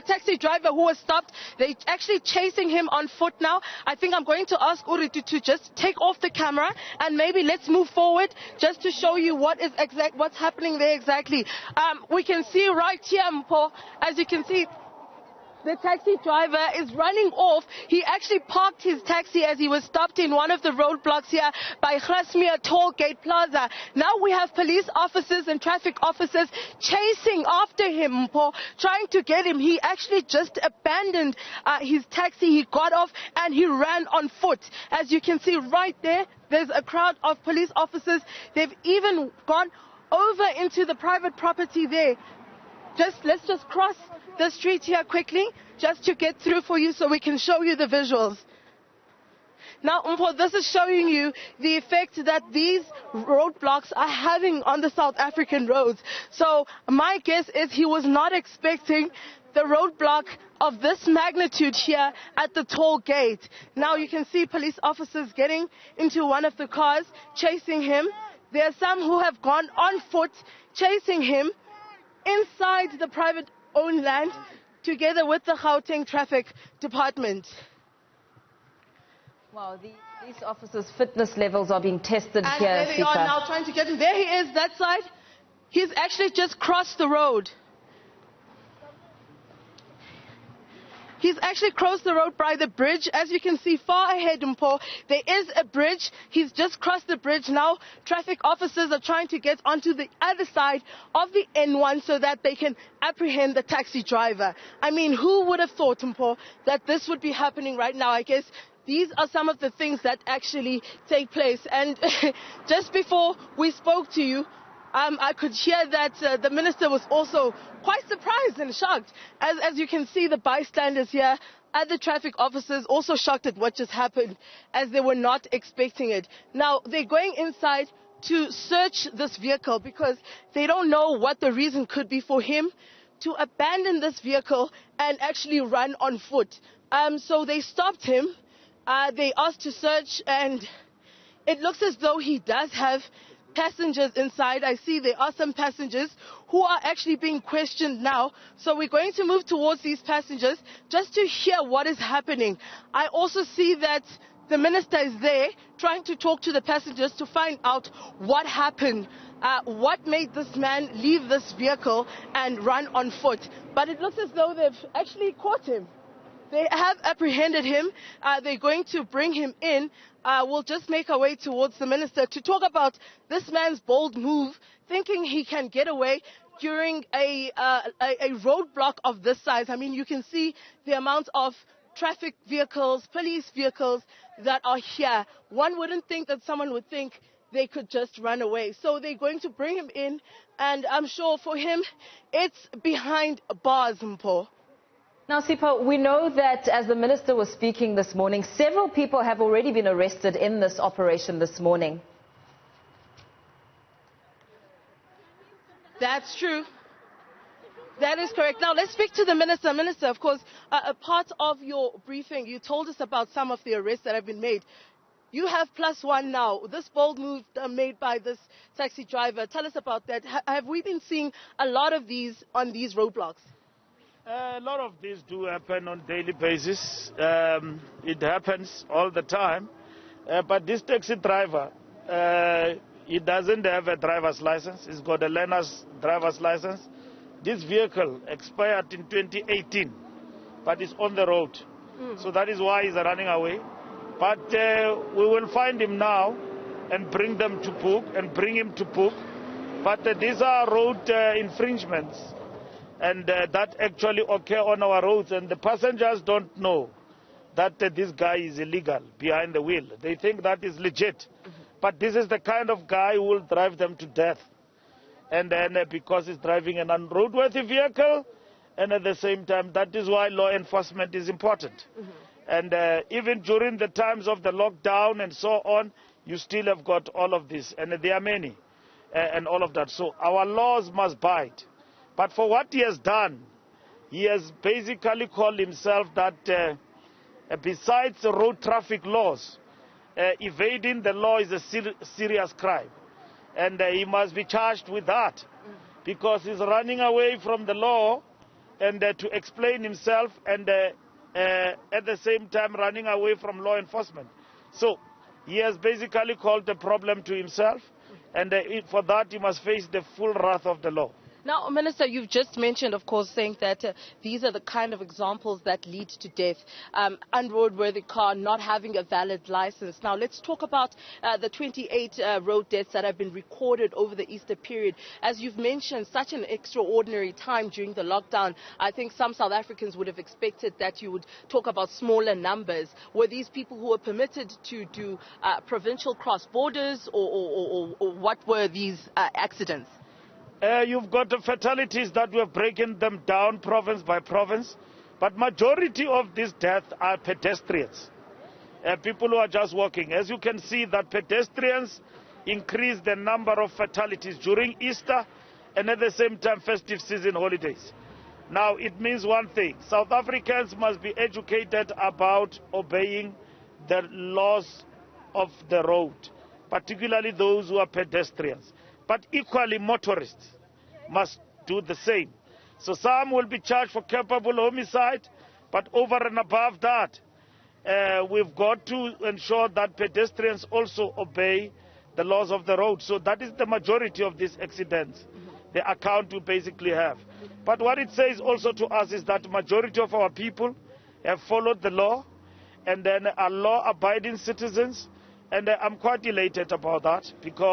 taxi driver who was stopped. They're actually chasing him on foot now. I think I'm going to ask Uri to just take off the camera and maybe let's move forward just to show you what's happening there exactly. We can see right here, Mpo, as you can see, the taxi driver is running off. He actually parked his taxi as he was stopped in one of the roadblocks here by Grasmere Toll Gate Plaza. Now we have police officers and traffic officers chasing after him, Mpo, trying to get him. He actually just abandoned his taxi. He got off and he ran on foot. As you can see right there, there's a crowd of police officers. They've even gone over into the private property there. Let's just cross the street here quickly, just to get through for you so we can show you the visuals. Now, Mpo, this is showing you the effect that these roadblocks are having on the South African roads. So my guess is he was not expecting the roadblock of this magnitude here at the toll gate. Now you can see police officers getting into one of the cars, chasing him. There are some who have gone on foot, chasing him inside the private-owned land, together with the Gauteng Traffic Department. Wow, these officers' fitness levels are being tested and here. And there they are now trying to get him. There he is, that side. He's actually just crossed the road. He's actually crossed the road by the bridge. As you can see far ahead, Mpo, there is a bridge. He's just crossed the bridge now. Traffic officers are trying to get onto the other side of the N1 so that they can apprehend the taxi driver. I mean, who would have thought, Mpo, that this would be happening right now? I guess these are some of the things that actually take place. And just before we spoke to you, I could hear that the minister was also quite surprised and shocked. As you can see, the bystanders here, other traffic officers also shocked at what just happened, as they were not expecting it. Now, they're going inside to search this vehicle because they don't know what the reason could be for him to abandon this vehicle and actually run on foot. So they stopped him. They asked to search, and it looks as though he does have passengers inside. I see there are some passengers who are actually being questioned now. So we're going to move towards these passengers just to hear what is happening. I also see that the minister is there trying to talk to the passengers to find out what happened. What made this man leave this vehicle and run on foot? But it looks as though they've actually caught him. They have apprehended him. They're going to bring him in. We'll just make our way towards the minister to talk about this man's bold move, thinking he can get away during a roadblock of this size. I mean, you can see the amount of traffic vehicles, police vehicles that are here. One wouldn't think that someone would think they could just run away. So they're going to bring him in, and I'm sure for him, it's behind bars, Mpo. Now, Sipho, we know that as the minister was speaking this morning, several people have already been arrested in this operation this morning. That's true. That is correct. Now, let's speak to the minister. Minister, of course, a part of your briefing, you told us about some of the arrests that have been made. You have +1 now. This bold move made by this taxi driver. Tell us about that. Have we been seeing a lot of these on these roadblocks? A lot of these do happen on a daily basis. It happens all the time. But this taxi driver, he doesn't have a driver's license. He's got a learner's driver's license. This vehicle expired in 2018, but it's on the road. So that is why he's running away. But we will find him now and bring him to book. But these are road infringements. And that actually occur on our roads, and the passengers don't know that this guy is illegal behind the wheel. They think that is legit. But this is the kind of guy who will drive them to death. And then because he's driving an unroadworthy vehicle, and at the same time, that is why law enforcement is important. And even during the times of the lockdown and so on, you still have got all of this, and there are many, and all of that. So our laws must bite. But for what he has done, he has basically called himself that besides the road traffic laws, evading the law is a serious crime. And he must be charged with that because he's running away from the law and to explain himself, and at the same time running away from law enforcement. So he has basically called the problem to himself, and for that he must face the full wrath of the law. Now, Minister, you've just mentioned, of course, saying that these are the kind of examples that lead to death. Unroadworthy car, not having a valid license. Now, let's talk about the 28 road deaths that have been recorded over the Easter period. As you've mentioned, such an extraordinary time during the lockdown. I think some South Africans would have expected that you would talk about smaller numbers. Were these people who were permitted to do provincial cross borders, or what were these accidents? You've got the fatalities that we have broken them down province by province, but majority of these deaths are pedestrians, people who are just walking. As you can see, that pedestrians increase the number of fatalities during Easter and at the same time festive season holidays. Now, it means one thing: South Africans must be educated about obeying the laws of the road, particularly those who are pedestrians. But equally, motorists must do the same. So some will be charged for culpable homicide, but over and above that, we've got to ensure that pedestrians also obey the laws of the road. So that is the majority of these accidents, the account we basically have. But what it says also to us is that the majority of our people have followed the law, and then are law-abiding citizens, and I'm quite elated about that, because